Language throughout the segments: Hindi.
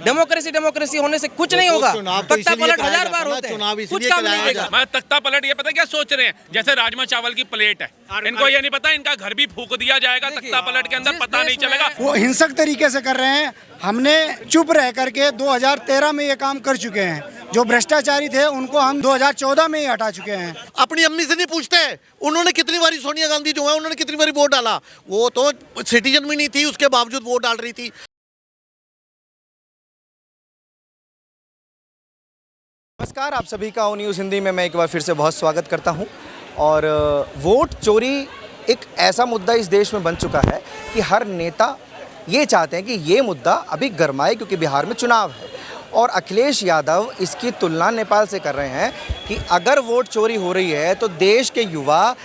डेमोक्रेसी होने से कुछ नहीं होगा। तख्ता पलट 1000 बार होते हैं, कुछ काम नहीं देगा। मैं तख्ता पलट ये पता क्या सोच रहे हैं, जैसे राजमा चावल की प्लेट है, इनको ये नहीं पता इनका घर भी फूक दिया जाएगा तख्ता पलट के अंदर, पता नहीं चलेगा। वो हिंसक तरीके से कर रहे हैं। हमने चुप रह करके 2013 में ये काम कर चुके हैं। जो भ्रष्टाचारी थे उनको हम 2014 में ही हटा चुके हैं। अपनी अम्मी से नहीं पूछते उन्होंने कितनी बारी सोनिया गांधी जो है उन्होंने कितनी बारी वोट डाला, वो तो सिटीजन भी नहीं थी, उसके बावजूद वोट डाल रही थी। नमस्कार, आप सभी का ओ न्यूज़ हिंदी में मैं एक बार फिर से बहुत स्वागत करता हूं। और वोट चोरी एक ऐसा मुद्दा इस देश में बन चुका है कि हर नेता ये चाहते हैं कि ये मुद्दा अभी गरमाए, क्योंकि बिहार में चुनाव है। और अखिलेश यादव इसकी तुलना नेपाल से कर रहे हैं कि अगर वोट चोरी हो रही है तो देश के युवा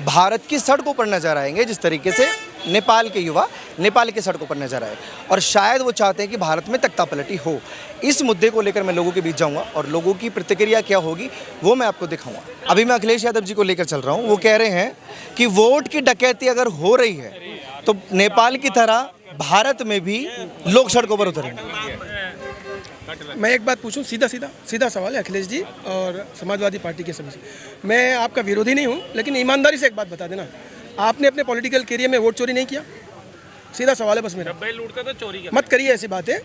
भारत की सड़कों पर नजर आएंगे, जिस तरीके से नेपाल के युवा नेपाल की सड़कों पर नजर आए। और शायद वो चाहते हैं कि भारत में तख्ता पलटी हो। इस मुद्दे को लेकर मैं लोगों के बीच जाऊंगा और लोगों की प्रतिक्रिया क्या होगी वो मैं आपको दिखाऊंगा। अभी मैं अखिलेश यादव जी को लेकर चल रहा हूं। वो कह रहे हैं कि वोट की डकैती अगर हो रही है तो नेपाल की तरह भारत में भी लोग सड़कों पर उतरेंगे। मैं एक बात पूछूं, सीधा सवाल है अखिलेश जी और समाजवादी पार्टी के सभी से। मैं आपका विरोधी नहीं हूं, लेकिन ईमानदारी से एक बात बता देना, आपने अपने पॉलिटिकल करियर में वोट चोरी नहीं किया? सीधा सवाल है बस मेरा। लूटते तो चोरी कर। मत करिए ऐसी बातें।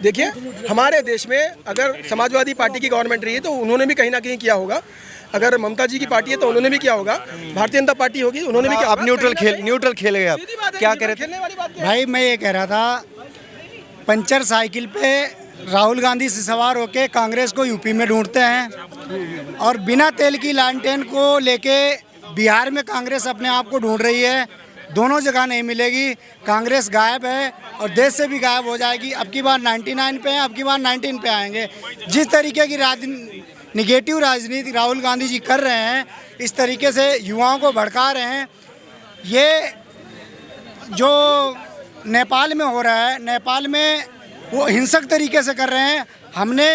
देखिए, हमारे देश में अगर समाजवादी पार्टी की गवर्नमेंट रही है तो उन्होंने भी कहीं ना कहीं किया होगा। अगर ममता जी की पार्टी है तो उन्होंने भी किया होगा। भारतीय जनता पार्टी होगी, उन्होंने भी किया। आप न्यूट्रल खेल गए। आप क्या कह रहे थे? भाई मैं ये कह रहा था, पंचर साइकिल पे राहुल गांधी से सवार होके कांग्रेस को यूपी में ढूंढते हैं और बिना तेल की लालटेन को लेके बिहार में कांग्रेस अपने आप को ढूंढ रही है। दोनों जगह नहीं मिलेगी। कांग्रेस गायब है और देश से भी गायब हो जाएगी। अब की बार 99 पे है, अब की बार 19 पे आएंगे। जिस तरीके की निगेटिव राजनीति राहुल गांधी जी कर रहे हैं, इस तरीके से युवाओं को भड़का रहे हैं। ये जो नेपाल में हो रहा है, नेपाल में वो हिंसक तरीके से कर रहे हैं। हमने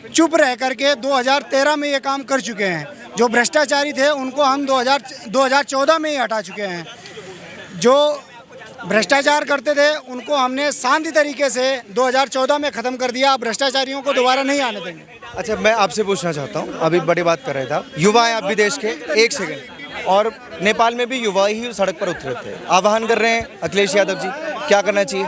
चुप रह करके 2013 में ये काम कर चुके हैं। जो भ्रष्टाचारी थे उनको हम 2014 में ही हटा चुके हैं। जो भ्रष्टाचार करते थे उनको हमने शांति तरीके से 2014 में ख़त्म कर दिया। भ्रष्टाचारियों को दोबारा नहीं आने देंगे। अच्छा, मैं आपसे पूछना चाहता हूँ, अभी बड़ी बात कर रहे थे आप, युवा हैं आप भी देश के, एक सेकंड, और नेपाल में भी युवा ही सड़क पर उतरे थे। आह्वान कर रहे हैं अखिलेश यादव जी, क्या करना चाहिए?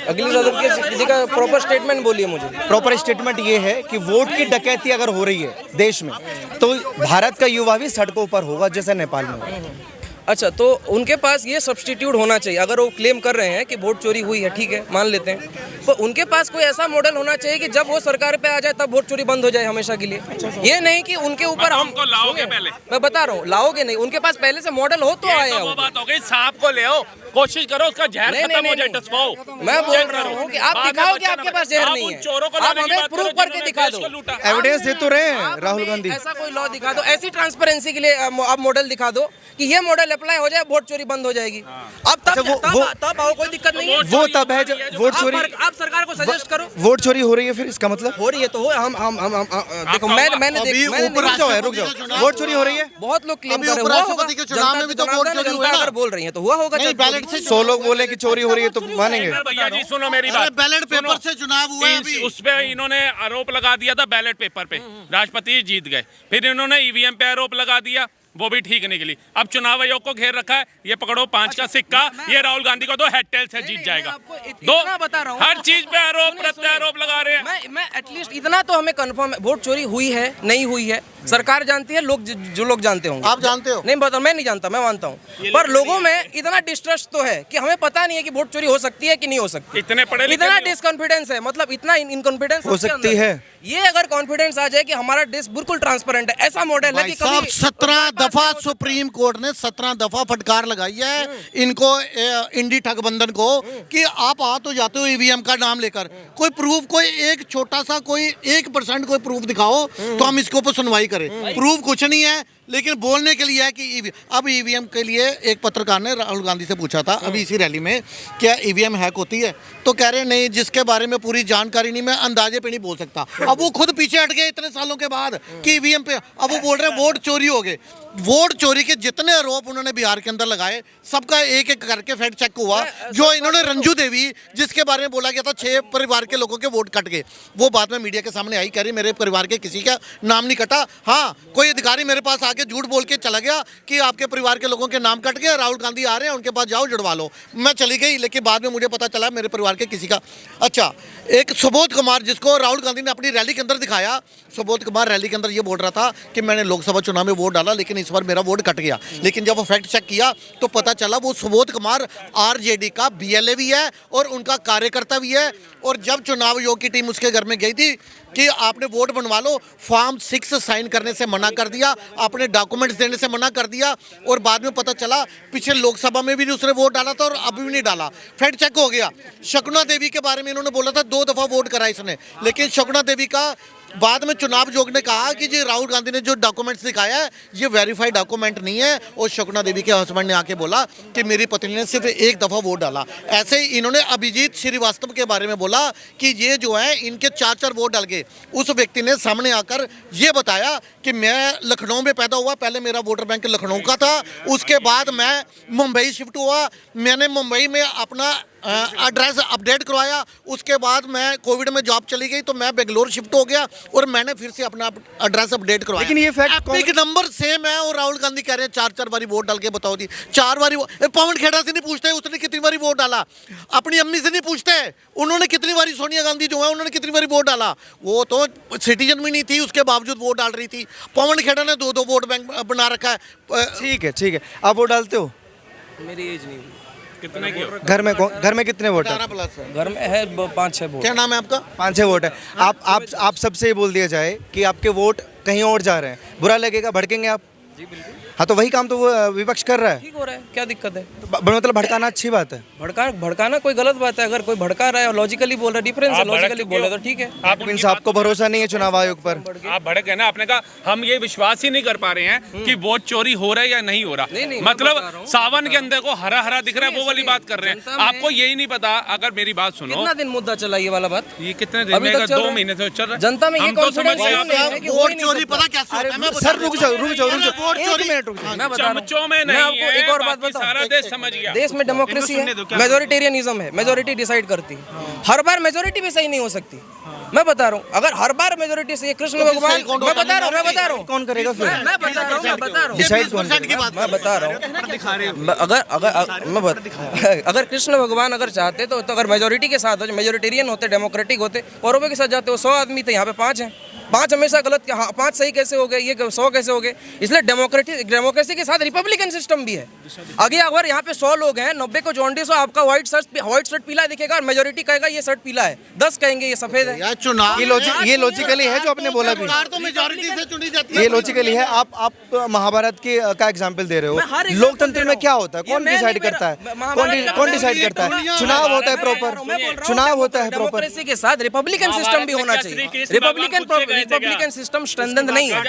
अखिलेश यादव जी का प्रॉपर स्टेटमेंट बोलिए मुझे। प्रॉपर स्टेटमेंट ये है कि वोट की डकैती अगर हो रही है देश में तो भारत का युवा भी सड़कों पर होगा, जैसे नेपाल में। अच्छा, तो उनके पास ये सब्स्टिट्यूट होना चाहिए। अगर वो क्लेम कर रहे हैं कि वोट चोरी हुई है, ठीक है, मान लेते हैं, तो उनके पास कोई ऐसा मॉडल होना चाहिए कि जब वो सरकार पे आ जाए तब वोट चोरी बंद हो जाए हमेशा के लिए। ये नहीं कि उनके ऊपर हमको लाओगे पहले। मैं बता रहा हूँ, लाओगे नहीं, उनके पास पहले से मॉडल हो तो आया वो बात हो गई। सांप को ले आओ, कोशिश करो उसका जहर खत्म हो जाए, टसकाओ। मैं बोल रहा हूँ कि आप दिखाओ कि आपके पास जहर नहीं है। चोरों को आप हमें प्रूफ करके दिखा दो। एविडेंस दे तो रहे हैं राहुल गांधी। ऐसा कोई लॉ दिखा दो, ऐसी ट्रांसपेरेंसी के लिए आप मॉडल दिखा दो कि ये मॉडल अप्लाई हो जाए, वोट चोरी बंद हो जाएगी। अब तब आओ, कोई दिक्कत नहीं है। वो तब है जब वोट चोरी। आप सरकार को सजेस्ट करो। वोट चोरी हो रही है, फिर इसका मतलब हो रही है तो हम देखो, मैंने रुक जाओ। वोट चोरी हो रही है, बहुत लोग क्लेम कर रहे हैं। राष्ट्रपति के चुनाव में भी तो वोट चोरी हुआ। अगर बोल रही है तो हुआ होगा। 100 लोग बोले कि चोरी हो रही है तो मानेंगे? भैया जी सुनो मेरी बात। बैलेट पेपर से चुनाव हुआ है। उस पे इन्होंने आरोप लगा दिया था बैलेट पेपर पे, राष्ट्रपति जीत गए। फिर इन्होंने ईवीएम पे आरोप लगा दिया, वो भी ठीक निकली। अब चुनाव आयोग को घेर रखा है, ये पकड़ो 5 का सिक्का, ये राहुल गांधी को दो, हेड टेल से जीत जाएगा। दो बता रहा हूँ, हर चीज पे आरोप प्रत्यारोप लगा रहे हैं। मैं एटलीस्ट इतना तो हमें कंफर्म है, वोट चोरी हुई है नहीं हुई है सरकार जानती है, लोग जो लोग जानते होंगे। आप जानते हो? नहीं बता, मैं नहीं जानता, मैं मानता हूँ, पर लोगों में इतना डिस्ट्रस्ट तो है कि हमें पता नहीं है कि वोट चोरी हो सकती है कि नहीं हो सकती। इतने पढ़े लिखे इतना डिसकॉन्फिडेंस है, मतलब इतना इनकॉन्फिडेंस हो सकती है। ये अगर कॉन्फिडेंस आ जाए कि हमारा देश बिल्कुल ट्रांसपेरेंट है, ऐसा मॉडल है कि कभी 17 दफा सुप्रीम कोर्ट ने 17 दफा फटकार लगाई है इनको, इंडी ठगबंधन को, कि आप आ तो जाते हो ईवीएम का नाम लेकर, कोई प्रूफ, कोई एक छोटा सा, कोई 1% कोई प्रूफ दिखाओ तो हम इसके ऊपर सुनवाई करे, प्रूफ कुछ नहीं है, लेकिन बोलने के लिए है कि अब ईवीएम के लिए एक पत्रकार ने राहुल गांधी से पूछा था अभी इसी रैली में, क्या ईवीएम हैक होती है? तो कह रहे नहीं, जिसके बारे में पूरी जानकारी नहीं, मैं अंदाजे पे नहीं बोल सकता। अब वो खुद पीछे हट गए इतने सालों के बाद कि ईवीएम पे, अब वो बोल रहे हैं वोट चोरी हो गए। वोट चोरी के जितने आरोप उन्होंने बिहार के अंदर लगाए, सबका एक एक करके फैक्ट चेक हुआ। जो इन्होंने रंजू देवी, जिसके बारे में बोला गया था 6 परिवार के लोगों के वोट कट गए, वो बाद में मीडिया के सामने आई, कह रही मेरे परिवार के किसी का नाम नहीं कटा। हाँ, कोई अधिकारी मेरे पास आके झूठ बोल के चला गया कि आपके परिवार के लोगों के नाम कट गए, राहुल गांधी आ रहे हैं, उनके पास जाओ जुड़वा लो। मैं चली गई, लेकिन बाद में मुझे पता चला मेरे परिवार के किसी का। अच्छा, एक सुबोध कुमार, जिसको राहुल गांधी ने अपनी रैली के अंदर दिखाया, सुबोध कुमार रैली के अंदर ये बोल रहा था कि मैंने लोकसभा चुनाव में वोट डाला, लेकिन इस बार मेरा वोट कट गया। लेकिन जब वो फैक्ट चेक किया तो पता चला वो सुबोध कुमार आरजेडी का बीएलए भी है और उनका कार्यकर्ता भी है। और जब चुनाव आयोग की टीम उसके घर में गई थी कि आपने वोट बनवा लो, फॉर्म 6 साइन करने से मना कर दिया, आपने डॉक्यूमेंट्स देने से मना कर दिया। और बाद में पता चला पिछले लोकसभा में भी उसने वोट डाला था और अभी भी नहीं डाला। फैक्ट चेक हो गया। शकुना देवी के बारे में इन्होंने बोला था 2 दफा वोट करा इसने, लेकिन शकुना देवी का बाद में चुनाव आयोग ने कहा कि जी राहुल गांधी ने जो डॉक्यूमेंट्स दिखाया है ये वेरीफाइड डॉक्यूमेंट नहीं है। और शकुना देवी के हस्बैंड ने आके बोला कि मेरी पत्नी ने सिर्फ 1 दफा वोट डाला। ऐसे ही इन्होंने अभिजीत श्रीवास्तव के बारे में बोला कि ये जो है इनके 4 वोट डाल गए। उस व्यक्ति ने सामने आकर ये बताया कि मैं लखनऊ में पैदा हुआ, पहले मेरा वोटर बैंक लखनऊ का था, उसके बाद मैं मुंबई शिफ्ट हुआ, मैंने मुंबई में अपना एड्रेस अपडेट करवाया, उसके बाद मैं कोविड में जॉब चली गई तो मैं बेंगलोर शिफ्ट हो गया और मैंने फिर से अपना एड्रेस अपडेट करवाया। लेकिन ये फैक्ट एपिक नंबर सेम है। और राहुल गांधी कह रहे हैं 4 बारी वोट डाल के बताओ जी, 4 बारी। पवन खेड़ा से नहीं पूछते उसने कितनी बारी वोट डाला, अपनी अम्मी से नहीं पूछते उन्होंने कितनी बारी, सोनिया गांधी जो है उन्होंने कितनी बारी वोट डाला। वो तो सिटीजन भी नहीं थी, उसके बावजूद वोट डाल रही थी। पवन खेड़ा ने 2 वोट बैंक बना रखा है। ठीक है, ठीक है। आप वोट डालते हो? मेरी एज नहीं हुई। कितने की? घर में कितने वोट है? 18+ है। घर में है 5-6 वोट। क्या नाम है आपका? 5-6 वोट है। आप सबसे ये बोल दिया जाए कि आपके वोट कहीं और जा रहे हैं, बुरा लगेगा, भड़केंगे आप? जी बिल्कुल। हाँ, तो वही काम तो वो विपक्ष कर रहा है। ठीक हो रहा है, क्या दिक्कत है? मतलब भड़काना अच्छी बात है। भड़काना कोई गलत बात है? अगर कोई भड़का रहा है और लॉजिकली बोल रहा है, डिफरेंस है, लॉजिकली बोल रहा है तो ठीक है। लेकिन आपको भरोसा नहीं है चुनाव आयोग पर? आप भड़क है ना, आपने कहा हम ये विश्वास ही नहीं कर पा रहे हैं कि वोट चोरी हो रहा है या नहीं हो रहा। नहीं, मैं बता मतलब रहा हूँ, सावन के अंदर को हरा हरा दिख रहा है, वो वाली बात कर रहे हैं। आपको यही नहीं पता, अगर मेरी बात सुनो, कितना दिन मुद्दा चला ये वाला बात? ये कितने दिन में? 2 महीने से चल रहा है। जनता में ये हम तो समझ कॉन्फिडेंस गए नहीं आप है कि वोट हो ही नहीं चोरी सकता। पता कैसे होता है? मैं बता सर रहा हूँ। रुक जाओ। वोट चोरी एक मिनट रुक जाओ। मैं बता रहा हूँ। चमचों में मैं नहीं आपको है, एक और बात बाकी बताऊं? सारा देश समझ गया। देश में डेमोक्रेसी है, मेजोरिटेरियनिज्म है, मेजोरिटी डिसाइड करती है। हर बार मेजोरिटी भी सही नहीं हो सकती। मैं बता रहा हूँ, अगर हर बार मेजोरिटी से कृष्ण भगवान, मैं बता रहा हूँ, कौन करेगा फिर? मैं बता रहा हूँ, डिसाइड कौन 20% की बात मैं बता रहा हूँ। अगर कृष्ण भगवान अगर चाहते तो अगर मेजोरिटी के साथ मेजोरिटेरियन होते, डेमोक्रेटिक होते, औरों के साथ जाते, वो 100 आदमी थे, यहाँ पे 5 हैं। 5 हमेशा गलत, हाँ 5 सही कैसे हो गए, ये 100 कैसे हो गए? इसलिए डेमोक्रेसी के साथ रिपब्लिकन सिस्टम भी है। आगे अगर यहाँ पे 100 लोग हैं, 90 को जॉन्डिस हो, आपका व्हाइट शर्ट पीला दिखेगा और मेजोरिटी कहेगा ये शर्ट पीला है, 10 कहेंगे ये सफेद है। यार चुनाव ये लॉजिकली है जो आपने बोला भी। सरकार तो मेजॉरिटी से चुनी जाती है। ये लॉजिकली है। आप महाभारत का एग्जाम्पल दे रहे मैं हर हो। example लोकतंत्र दे रहा में हूँ। क्या होता है? ये कौन मैं डिसाइड नहीं करता है? मेरा- महाभारत कौन डिसाइड करता है? चुनाव होता है प्रॉपर, चुनाव होता है प्रॉपर। डेमोक्रेसी के साथ रिपब्लिकन सिस्टम भी होना चाहिए। रिपब्लिकन सिस्टम स्ट्रेंथन नहीं है।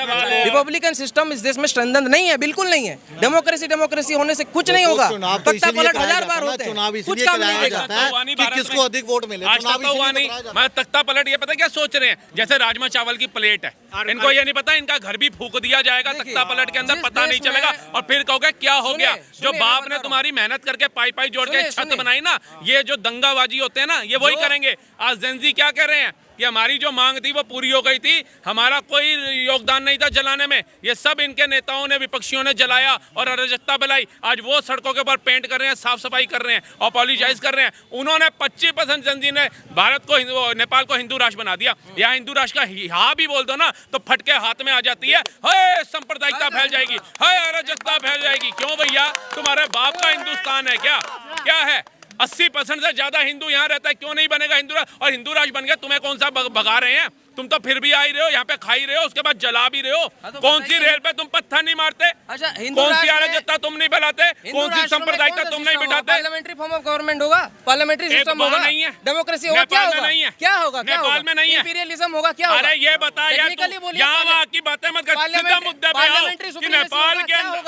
रिपब्लिकन सिस्टम इस देश में स्ट्रेंथन नहीं है, बिल्कुल नहीं है। डेमोक्रेसी होने से कुछ नहीं होगा। चुनाव तो तख्ता इसीलिए पलट कराया 1000 बार जाता है, होते हैं, चुनाव कुछ इसलिए काम नहीं कराया देगा। जाता है कि किसको अधिक वोट मिले। आज चुनाव तक तो हुआ इसीलिए नहीं। कराया जाता है। मैं तख्ता पलट ये पता क्या सोच रहे हैं, जैसे राजमा चावल की प्लेट है, इनको ये नहीं पता इनका घर भी फूक दिया जाएगा तख्ता पलट के अंदर, जिस पता देश नहीं में- चलेगा और फिर कहोगे क्या हो सुनिए, गया। जो सुनिए, बाप मैं ने बता तुम्हारी मेहनत करके पाई जोड़ के सुनिए, छत सुनिए। बनाई ना, ये जो दंगाबाजी होते हैं ना, ये वही करेंगे। आज जेनजी क्या कह रहे हैं कि हमारी जो मांग थी वो पूरी हो गई थी, हमारा कोई योगदान नहीं था जलाने में, ये सब इनके नेताओं ने, विपक्षियों ने जलाया और अराजकता फैलाई। आज वो सड़कों के ऊपर पेंट कर रहे हैं, साफ सफाई कर रहे हैं, अपोलोजाइज कर रहे हैं। उन्होंने 25% जनजी ने भारत को, नेपाल को हिंदू राष्ट्र बना दिया। यहाँ हिंदू राष्ट्र का हाँ भी बोल दो ना तो फटके हाथ में आ जाती है। हाय सांप्रदायिकता फैल जाएगी, हाय अराजकता फैल जाएगी। क्यों भैया, तुम्हारे बाप का हिंदुस्तान है क्या है? 80% से ज्यादा हिंदू यहाँ रहता है, क्यों नहीं बनेगा हिंदू राष्ट्र? और हिंदू राष्ट्र बन गया, तुम्हें कौन सा भगा रहे हैं? तुम तो फिर भी आ ही रहे हो, यहाँ पे खा ही रहे हो, उसके बाद जला भी रहे हो। कौन सी रेल पे तुम पत्थर नहीं मारते? अच्छा, कौन सी अराजकता तुम नहीं फैलाते? कौन सी सांप्रदायिकता तुम नहीं बिठाते? पार्लियामेंट्री फॉर्म ऑफ गवर्नमेंट होगा, पार्लियामेंट्री सिस्टम होगा, नहीं है, डेमोक्रेसी होगा, क्या होगा? नहीं है, क्या होगा? नेपाल में नहीं है, इंपीरियलिज्म होगा, क्या होगा? अरे ये बता यार, यहाँ वहाँ की बातें मत कर, सीधा मुद्दे पे आओ कि नेपाल के अंदर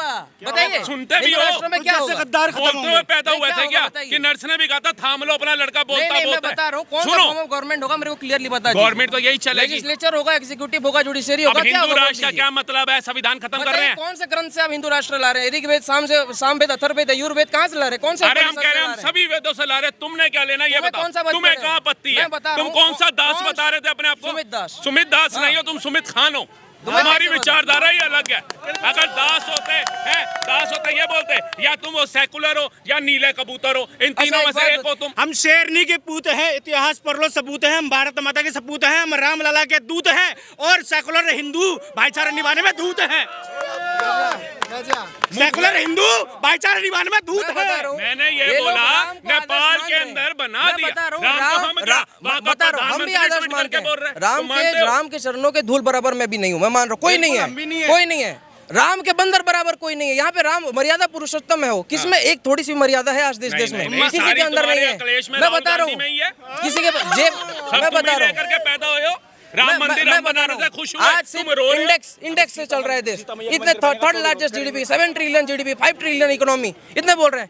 बताइए, सुनते भी हो, राष्ट्र में क्या होगा? बोलते हुए पैदा हुए थे क्या कि नर्स ने भी कहा था थाम लो अपना लड़का बोलता मैं बता रहा हूँ कौन सा फॉर्म ऑफ गवर्नमेंट होगा, मेरे को क्लियरली बता दीजिए। गवर्नमेंट तो यही चलेगी, लेजिस्लेचर होगा, एग्जीक्यूटिव होगा, जुडिशरी अब होगा, क्या हिंदू होगा? राष्ट्र का क्या मतलब है? संविधान खत्म कर रहे हैं। कौन से ग्रंथ से आप हिंदू राष्ट्र ला रहे हैं? ऋग्वेद, सामवेद, अथर्ववेद, यजुर्वेद कहाँ से ला रहे हैं? कौन सा? अरे हम कह रहे हैं हम सभी वेदों से ला रहे हैं, तुमने क्या लेना ये बताओ। तुम्हें कहाँ आपत्ति है? तुम कौन सा दास बता रहे थे अपने आप को? सुमित दास। सुमित दास नहीं हो तुम, सुमित खान हो। तुम्हारी विचारधारा ही अलग है। अगर दास होते ये बोलते या तुम वो सेकुलर हो या नीले कबूतर हो, इन तीनों में से एक हो तुम। हम शेरनी के पूत हैं, इतिहास पर लो सबूत हैं, हम भारत माता के सपूत हैं, हम राम लला के दूत हैं और सेकुलर हिंदू भाईचारा निभाने में दूत हैं। सेकुलर हिंदू भाईचारा निभाने में दूत है। मैंने ये बोला नेपाल के अंदर बना दिया हम भी आदर्श मानते हैं। राम के चरणों के धूल बराबर मैं भी नहीं हूँ, मैं मान रहा हूँ, कोई नहीं है, कोई नहीं है। राम के बंदर बराबर कोई नहीं है। यहाँ पे राम मर्यादा पुरुषोत्तम है, हो किसमें एक थोड़ी सी मर्यादा है आज देश में, किसी के अंदर नहीं है। मैं बता रहा हूँ, किसी के मैं बता रहा हूँ, पैदा हो राम मंदिर हम बनाने से खुश हुए। आज सिर्फ इंडेक्स से चल रहा है देश। इतने third largest GDP, 7 trillion GDP, 5 trillion economy, इतने बोल रहे हैं।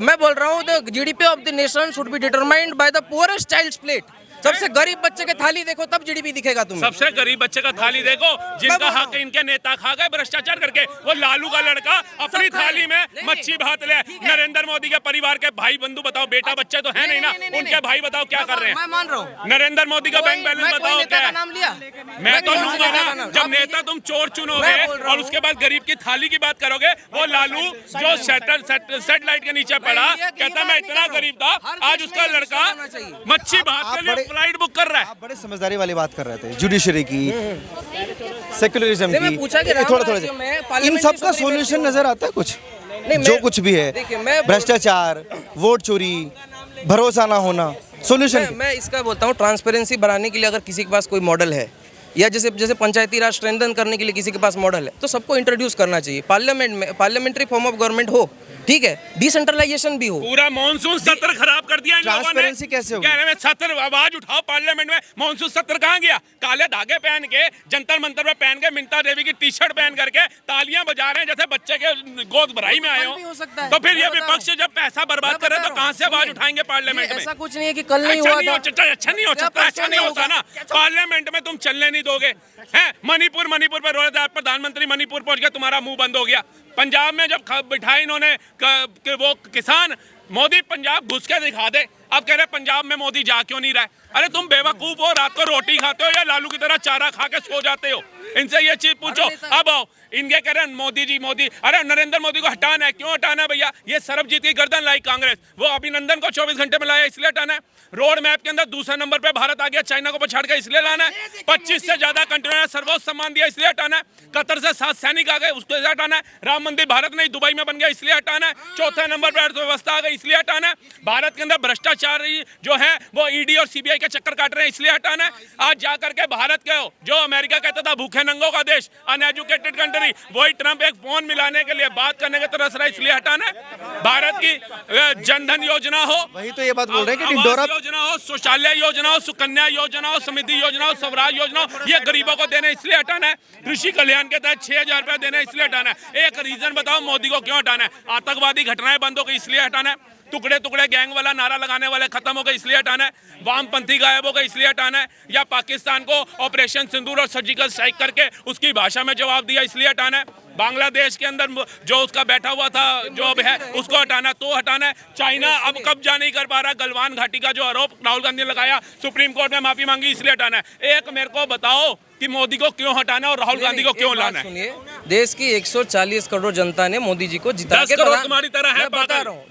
मैं बोल रहा हूँ the GDP of the nation should be determined by the poorest child's plate. सबसे गरीब बच्चे के थाली देखो तब जीडीपी दिखेगा तुम्हें। सबसे गरीब बच्चे का थाली देखो, जिनका हक इनके नेता खा गए भ्रष्टाचार करके। वो लालू का लड़का अपनी थाली में मच्छी भात ले। नरेंद्र मोदी के परिवार के भाई बंधु बताओ, बेटा बच्चे तो है नहीं ना, उनके भाई बताओ क्या कर रहे हैं। मैं मान रहा हूँ नरेंद्र मोदी का बैंक बैलेंस बताओ क्या है। नाम लिया मैं तो लूंगा ना, जब नेता तुम चोर चुनोगे और उसके बाद गरीब की थाली की बात करोगे। वो लालू जो सेटेलाइट के नीचे पड़ा, कहता मैं इतना गरीब था, आज उसका लड़का मच्छी भात के लिए फ्लाइट बुक कर रहा है। आप बड़े समझदारी वाली बात कर रहे थे, जुडिशरी की, सेक्युलरिज्म की, थोड़ा इन सब का सॉल्यूशन नजर आता है कुछ? जो कुछ भी है, भ्रष्टाचार, वोट चोरी, भरोसा ना होना, सॉल्यूशन? मैं इसका बोलता हूँ ट्रांसपेरेंसी बढ़ाने के लिए अगर किसी के पास कोई मॉडल है, या जैसे पंचायती राज स्ट्रेंथन करने के लिए किसी के पास मॉडल है, तो सबको इंट्रोड्यूस करना चाहिए। पार्लियामेंट में पार्लियामेंट्री फॉर्म ऑफ गवर्नमेंट हो, ठीक है, डिसेंट्रलाइजेशन भी हो। पूरा मॉनसून सत्र खराब कर दिया इन लोगों ने। ट्रांसपेरेंसी कैसे होगी? कह रहे हैं सत्र, आवाज उठाओ पार्लियामेंट में। मॉनसून सत्र कहाँ गया? काले धागे पहन के, जंतर मंतर पे पहन के, मिंता देवी की टी शर्ट पहन करके तालियां बजा रहे हैं जैसे बच्चे के गोद भराई में आए हो। तो फिर ये विपक्ष जब पैसा बर्बाद कर रहे हैं तो कहाँ से आवाज उठाएंगे पार्लियामेंट में? ऐसा कुछ नहीं है कि कल नहीं हुआ था। अच्छा नहीं हो सकता, ऐसा नहीं होता ना। पार्लियामेंट में तुम चलने नहीं दोगे हैं। मणिपुर पे रो रहे थे, प्रधानमंत्री मणिपुर पहुंच गया, तुम्हारा मुंह बंद हो गया। पंजाब में जब बिठाई इन्होंने वो किसान, मोदी पंजाब घुस के दिखा दे। अब कह रहे पंजाब में मोदी जा क्यों नहीं रहा है? अरे तुम बेवकूफ हो, रात को रोटी खाते हो या लालू की तरह चारा खा के सो जाते हो? इनसे ये चीज पूछो। अब आओ, इनके कह रहे हैं मोदी जी मोदी। अरे नरेंद्र मोदी को हटाना है, क्यों हटाना है भैया? ये सरबजीत की गर्दन लाई कांग्रेस, वो अभिनंदन को 24 घंटे में लाया इसलिए हटाना है। रोड मैप के अंदर दूसरे नंबर पे भारत आ गया, चाइना को पछाड़ के इसलिए लाना है। 25 से ज्यादा कंट्रियों ने सर्वोच्च सम्मान दिया इसलिए हटाना है। कतर से 7 सैनिक आ गए, उसको हटाना है। राम मंदिर भारत नहीं दुबई में बन गया इसलिए हटाना है। चौथे नंबर पर अर्थव्यवस्था आ गई इसलिए हटाना है। भारत के अंदर भ्रष्टाचार जो है वो ईडी और सीबीआई के चक्कर काट रहे हैं इसलिए हटाना है। आज जाकर के भारत के जो अमेरिका कहता था भूखे नंगों का देश, अनएजुकेटेड कंट्री, वही ट्रंप एक फोन मिलाने के लिए बात करने के तरस रहा इसलिए हटाना है। भारत की जनधन योजना हो, वही तो ये बात बोल रहे हैं कि ढिंढोरा योजना हो, शौचालय योजना हो, सुकन्या योजना हो, समृद्धि योजना हो, स्वराज योजना हो, ये गरीबों को देने इसलिए हटाना है। कृषि कल्याण के तहत 6,000 रुपए देने इसलिए हटाना है। एक रीजन बताओ मोदी को क्यों हटाना है? आतंकवादी घटनाएं बंद हो गई इसलिए हटाना है। टुकड़े टुकड़े गैंग वाला नारा लगाने वाले खत्म हो गए इसलिए हटाना है। वामपंथी गायब हो गए इसलिए हटाना है। या पाकिस्तान को ऑपरेशन सिंदूर और सर्जिकल स्ट्राइक करके उसकी भाषा में जवाब दिया इसलिए हटाना है। बांग्लादेश के अंदर जो उसका बैठा हुआ था जो अब है उसको हटाना तो हटाना है। चाइना अब कब्जा नहीं कर पा रहा, गलवान घाटी का जो आरोप राहुल गांधी ने लगाया, सुप्रीम कोर्ट में माफी मांगी इसलिए हटाना है। एक मेरे को बताओ कि मोदी को क्यों हटाना है और राहुल गांधी को क्यों लाना है? सुनिए, देश की 140 करोड़ जनता ने मोदी जी को जिता के, 10 करोड़ तुम्हारी तरह है, बता रहा हूँ,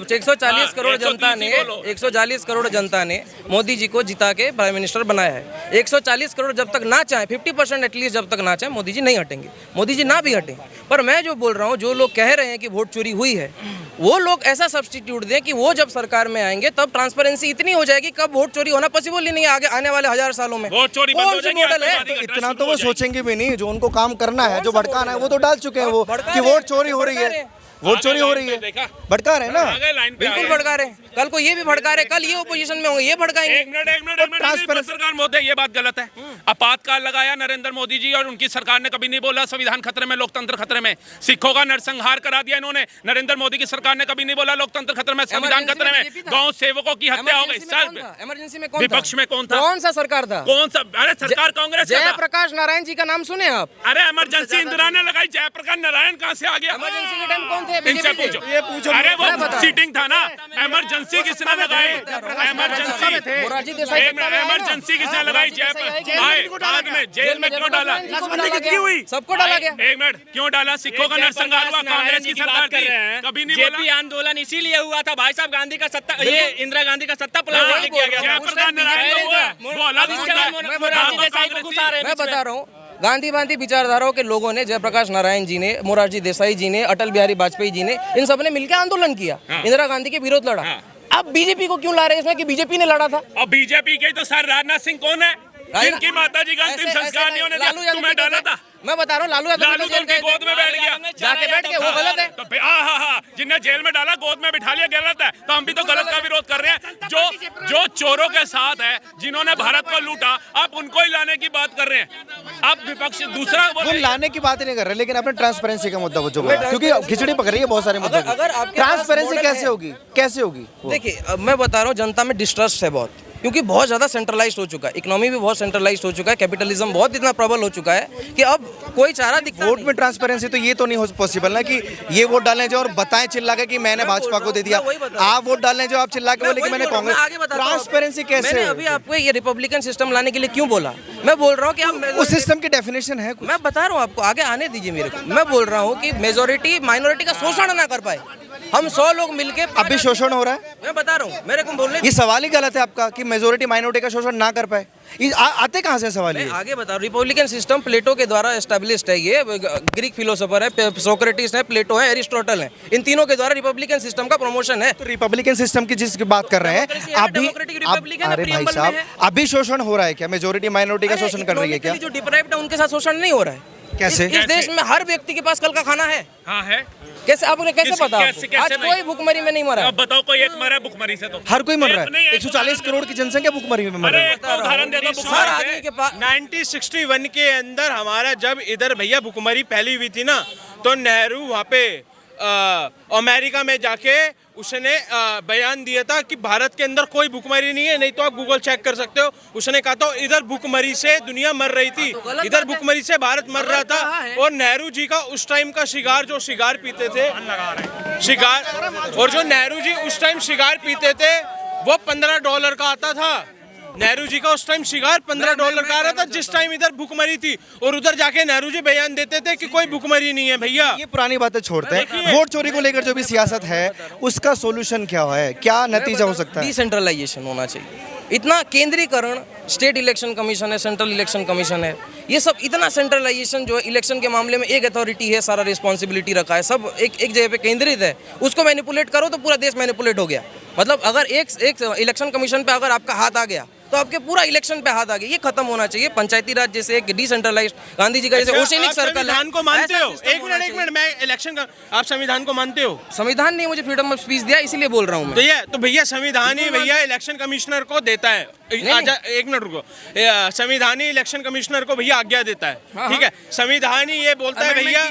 140 करोड़ जनता ने 140 करोड़ जनता ने मोदी जी को जिता के प्राइम मिनिस्टर बनाया है। 140 करोड़ जब तक ना चाहे, 50% एटलीस्ट जब तक ना चाहे, मोदी जी नहीं हटेंगे। मोदी जी ना भी हटे, पर मैं जो बोल रहा हूँ, जो लोग कह रहे हैं कि वोट चोरी हुई है, वो लोग ऐसा सब्स्टिट्यूट दें कि वो जब सरकार में आएंगे तब ट्रांसपेरेंसी इतनी हो जाएगी, कब वोट चोरी होना पॉसिबल ही नहीं है आगे आने वाले 1000 सालों में। वोट चोरी बंद हो कौन सी जाएगी, मॉडल है? आतंकवादी का इतना शुरू तो वो हो जाएगी। सोचेंगे भी नहीं, जो उनको काम करना है, जो भड़काना है, वो तो डाल चुके हैं वो भड़का कि रहे वोट हैं, चोरी हो रही भड़का है, रहे हैं। वोट चोरी हो रही है, देखा? भड़का रहे हैं ना। आ गए लाइन पे, आ बिल्कुल गए। भड़का रहे हैं, कल को ये भी भड़का रहे, कल ये ओपोजिशन में होंगे, ये भड़काएंगे। एक मिनट सरकार मोदी, ये बात गलत है। आपातकाल लगाया नरेंद्र मोदी जी और उनकी सरकार ने, कभी नहीं बोला संविधान खतरे में, लोकतंत्र खतरे में। सिखों का नरसंहार करा दिया इन्होंने। नरेंद्र मोदी की सरकार ने कभी नहीं बोला लोकतंत्र खतरे में, संविधान खतरे में। गांव सेवकों की हत्या हो गई। इमरजेंसी में कौन था? विपक्ष में कौन था? कौन सा सरकार था? कौन सा? अरे सरकार कांग्रेस का था। जयप्रकाश नारायण जी का नाम सुने आप? अरे इमरजेंसी इंदिरा ने लगाई, जयप्रकाश नारायण कहाँ से आ गया? इमरजेंसी के टाइम कौन थे? इनसे बीजेपी थे। पूछो। अरे वो सीटिंग था ना, इमरजेंसी किसने लगाई? इमरजेंसी मोरारजी देसाई सत्ता में आए ना? इमरजेंसी किसने लगाई? बाद में जेल में क्यों डाला? सबको डाला गया। एक मिनट, क्यों डाला? सिखों का नरसंहार हुआ, कांग्रेस की सरकार थी, कभी नहीं बोला। जेपी आंदोलन इसीलिए हुआ था भाई साहब, गांधी का सत्ता, ये इंदिरा गांधी का सत्ता पलटवार किया गया था। जयप्रकाश नारायण को हुआ, वो अलग मोरारजी देसाई को घुसा रहे हैं मैं बीच में। बता रहा हूँ, गांधीवादी विचारधाराओं के लोगों ने, जयप्रकाश नारायण जी ने, मोरारजी देसाई जी ने, अटल बिहारी वाजपेयी जी ने, इन सब ने मिलकर आंदोलन किया, इंदिरा गांधी के विरोध लड़ा। अब बीजेपी को क्यों ला रहे हैं इसमें कि बीजेपी ने लड़ा था? और बीजेपी के तो सर राजनाथ सिंह कौन है? जिनकी माता जी का अंतिम संस्कार नहीं होने दिया, तुम्हें डाला था। मैं बता रहा हूँ, लालू लालू यादव तो उनकी गोद में बैठ गया, जाके बैठ के, वो गलत है। तो जिन्हें जेल में डाला, गोद में बिठा लिया, गलत है। तो हम भी तो गलत का विरोध कर रहे हैं। जो चोरों के साथ है, जिन्होंने भारत को लूटा, आप उनको ही लाने की बात कर रहे हैं। आप विपक्ष दूसरा वो लाने की बात ही नहीं कर रहे, लेकिन आपने ट्रांसपेरेंसी का मुद्दा जो बोला, क्योंकि खिचड़ी पक रही है बहुत सारे मुद्दों अगर की। आपके पास ट्रांसपेरेंसी मॉडल कैसे है- होगी, कैसे होगी वो? देखिए, अब मैं बता रहा हूँ, जनता में डिस्ट्रस्ट है बहुत, क्योंकि बहुत ज़्यादा सेंट्रलाइज्ड हो चुका है, इकोनॉमी भी बहुत सेंट्रलाइज्ड हो चुका है, कैपिटलिज्म बहुत इतना प्रबल हो चुका है कि अब कोई चारा दिखता वोट नहीं। में ट्रांसपेरेंसी तो ये तो नहीं हो पॉसिबल ना कि ये वोट डालने जाओ और बताएं चिल्ला के कि मैंने भाजपा को दे दिया, वही बता रहा हूँ। आप वोट डालने जाओ, आप चिल्ला के बोले कि मैंने कांग्रेस। ट्रांसपेरेंसी कैसे? मैंने अभी आपको ये रिपब्लिकन सिस्टम लाने के लिए क्यों बोला? मैं बोल रहा हूँ कि आप उस सिस्टम की डेफिनेशन है कुछ? मैं बता रहा हूँ आपको, आगे आने दीजिए मेरे को। मैं बोल रहा हूँ कि मेजोरिटी माइनॉरिटी का शोषण ना कर पाए। हम 100 लोग मिलके अभी शोषण हो रहा है। मैं बता रहा हूँ, मेरे को बोलने ये सवाल ही गलत है आपका कि मेजोरिटी माइनॉरिटी का शोषण ना कर पाए। आते कहाँ से सवाल ये? मैं आगे बता रहा हूँ, रिपब्लिकन सिस्टम प्लेटो के द्वारा एस्टेब्लिश्ड है। ये ग्रीक फिलोसोफर है, सोक्रेटिस है, प्लेटो है, एरिस्टोटल है, इन तीनों के द्वारा रिपब्लिकन सिस्टम का प्रमोशन है। तो रिपब्लिकन सिस्टम की जिसकी बात कर रहे हैं अभी, अरे भाई साहब, अभी शोषण हो रहा है क्या? मेजोरिटी माइनॉरिटी का शोषण कर रही है क्या? जो डिप्राइव्ड है उनके साथ शोषण नहीं हो रहा है। कैसे? इस देश में हर व्यक्ति के पास कल का खाना है। हाँ है। कैसे आपने कैसे पता? कैसे आज नहीं? कोई भूखमरी में नहीं मरा है। अब बताओ, कोई एक मरा है भुखमरी से? तो हर कोई मर रहा नहीं, है। एक 140 करोड़ की जनसंख्या भूखमरी में मर अरे रही है। एक तो उदाहरण दे दो हर भुखमरी आदमी से। के पास 1961 के अंदर हमारा जब इधर भैया भुखमरी फैली हुई थी ना, तो नेहरू वहाँ पे अमेरिका में जाके उसने बयान दिया था कि भारत के अंदर कोई भुखमरी नहीं है, नहीं तो आप गूगल चेक कर सकते हो। उसने कहा था इधर भुखमरी से दुनिया मर रही थी, इधर भुखमरी से भारत मर रहा था। और नेहरू जी का उस टाइम का शिगार, जो शिगार पीते थे शिगार, और जो नेहरू जी उस टाइम शिगार पीते थे वो $15 का आता था। नेहरू जी का उस टाइम शिगार $15 का आ रहा था, जिस टाइम इधर भुखमरी थी। और उधर जाके नेहरू जी बयान देते थे कि कोई भुखमरी नहीं है भैया। ये पुरानी बातें छोड़ते हैं। वोट चोरी को लेकर जो भी सियासत है उसका सोल्यूशन क्या है, क्या नतीजा हो सकता है? डिसेंट्रलाइजेशन होना चाहिए। इतना केंद्रीकरण, स्टेट इलेक्शन कमीशन है, सेंट्रल इलेक्शन कमीशन है, ये सब इतना सेंट्रलाइजेशन जो है, इलेक्शन के मामले में एक अथॉरिटी है, सारा रिस्पॉन्सिबिलिटी रखा है, सब एक जगह पे केंद्रित है। उसको मैनिपुलेट करो तो पूरा देश मैनिपुलेट हो गया। मतलब अगर एक इलेक्शन कमीशन पे अगर आपका हाथ आ गया तो आपके पूरा इलेक्शन पे हाथ आ गया। ये खत्म होना चाहिए। पंचायती राज जैसे एक डिसेंट्रलाइज्ड, गांधी जी का जैसे ओशेनिक सर्कल है। संविधान को मानते ऐसा हो? system एक होना मिनट चाहिए। मैं इलेक्शन का, आप संविधान को मानते हो? संविधान ने मुझे फ्रीडम ऑफ स्पीच दिया, इसीलिए बोल रहा हूँ मैं। तो भैया संविधान ही भैया इलेक्शन कमिश्नर को देता है। आजा, एक मिनट रुको। संविधान ही इलेक्शन कमिश्नर को भैया आज्ञा देता है, ठीक है? संविधान ही ये बोलता है भैया,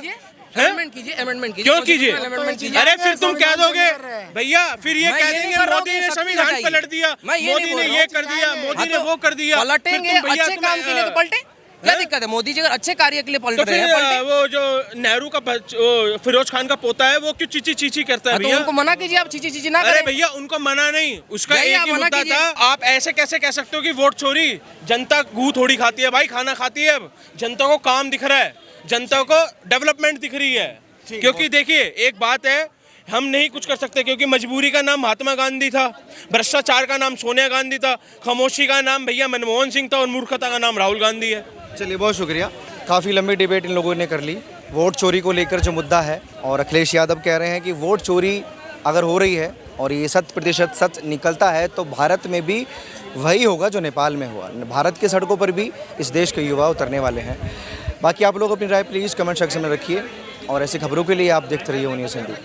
अमेंडमेंट कीजिए, अमेंडमेंट कीजिए। क्यों कीजिए? अमेंडमेंट कीजिए। अरे फिर तुम कह दोगे भैया, फिर ये मैं कह ये नहीं देंगे कर रहा हूँ मोदी कि ने शक्ति संविधान लगाइए। पलट दिया, मैं ये नहीं मोदी बोल ने रहा ये हूँ। कर दिया, मोदी हाँ ने तो वो कर दिया। पलटेंगे, फिर तुम भैया, अच्छे तुम्हें, काम के लिए तो पलटे। क्या दिक्कत है? मोदी जी अगर अच्छे कार्य के लिए पलट तो रहे हैं, फिर पलटे। वो जो नेहरू का फिरोज खान का पोता है, वो क्यों चीची चीची करता है हाँ तो भैया? उनको मना कीजिए, आप चीची चीची ना अरे करें। भैया उनको मना नहीं, उसका भैया, एक ही मना मुद्दा कीजिए। था। आप ऐसे कैसे कह सकते हो कि वोट चोरी? जनता गू थोड़ी खाती है भाई, खाना खाती है। अब जनता को काम दिख रहा है, जनता को डेवलपमेंट दिख रही है। क्योंकि देखिए एक बात है, हम नहीं कुछ कर सकते क्योंकि मजबूरी का नाम महात्मा गांधी था, भ्रष्टाचार का नाम सोनिया गांधी था, खामोशी का नाम भैया मनमोहन सिंह था और मूर्खता का नाम राहुल गांधी है। चलिए, बहुत शुक्रिया। काफ़ी लंबी डिबेट इन लोगों ने कर ली। वोट चोरी को लेकर जो मुद्दा है, और अखिलेश यादव कह रहे हैं कि वोट चोरी अगर हो रही है और ये 100% सच निकलता है तो भारत में भी वही होगा जो नेपाल में हुआ। भारत के सड़कों पर भी इस देश के युवा उतरने वाले हैं। बाकी आप लोग अपनी राय प्लीज़ कमेंट सेक्शन में रखिए और ऐसी खबरों के लिए आप देखते रहिए न्यूज़ हिंदी।